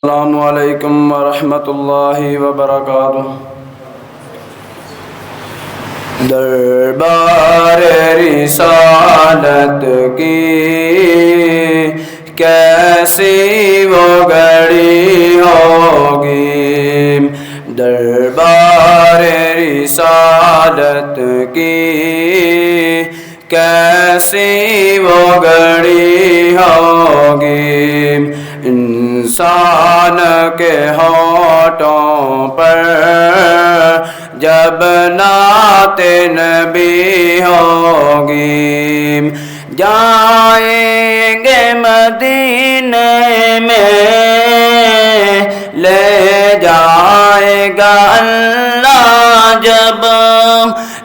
السلام علیکم ورحمۃ اللہ وبرکاتہ۔ دربار رسالت کی کیسی وہ گھڑی ہوگی، دربار رسالت کی کیسی وہ گھڑی ہوگی، انسان کے ہونٹوں پر جب نعت نبی ہوگی، جائیں گے مدینے میں لے جائے گا اللہ، جب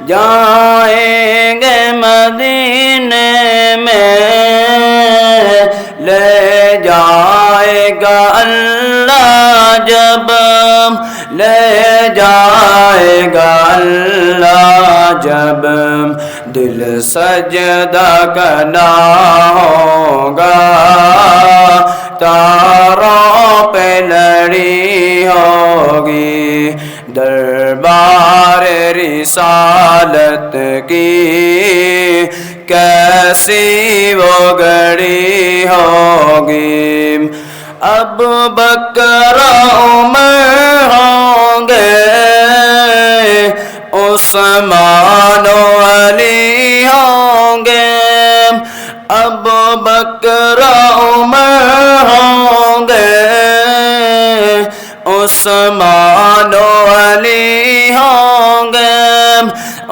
جائیں گے مدینے میں لے جائے گا اللہ، جب لے جائے گا اللہ، جب دل سجدہ کرنا ہوگا، تاروں پہ لڑی ہوگی، دربار رسالت کی کیسی وہ گھڑی ہوگی، ابو بکر عمر ہوں گے، عثمان و علی ہوں گے، ابو بکر عمر ہوں گے، عثمان و علی ہوں گے،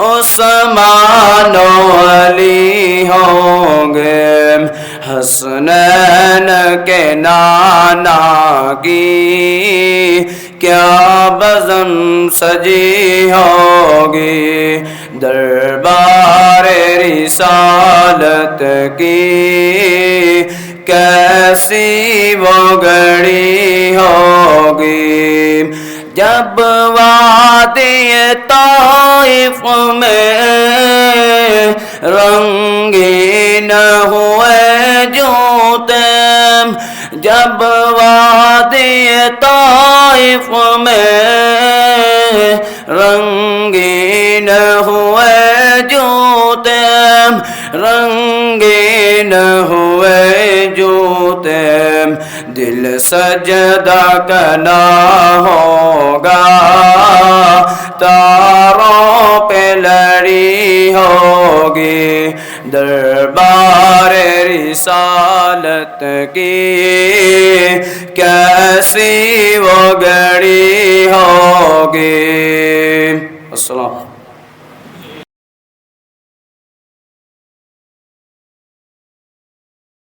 عثمان و علی ہوں گے، حسنین کے نانا کی کیا بزم سجی ہوگی، دربار رسالت کی کیسی وہ گھڑی ہوگی، جب وادی طائف میں رنگین ہوئے جوتے، جب وادی طائف میں رنگین ہوئے جوتے، رنگین ہوئے جوتے، دل سجدہ کرنا ہوگا، تاروں پہ لڑی ہوگی، دربار رسالت کی کیسی وہ گھڑی ہوگی۔ السلام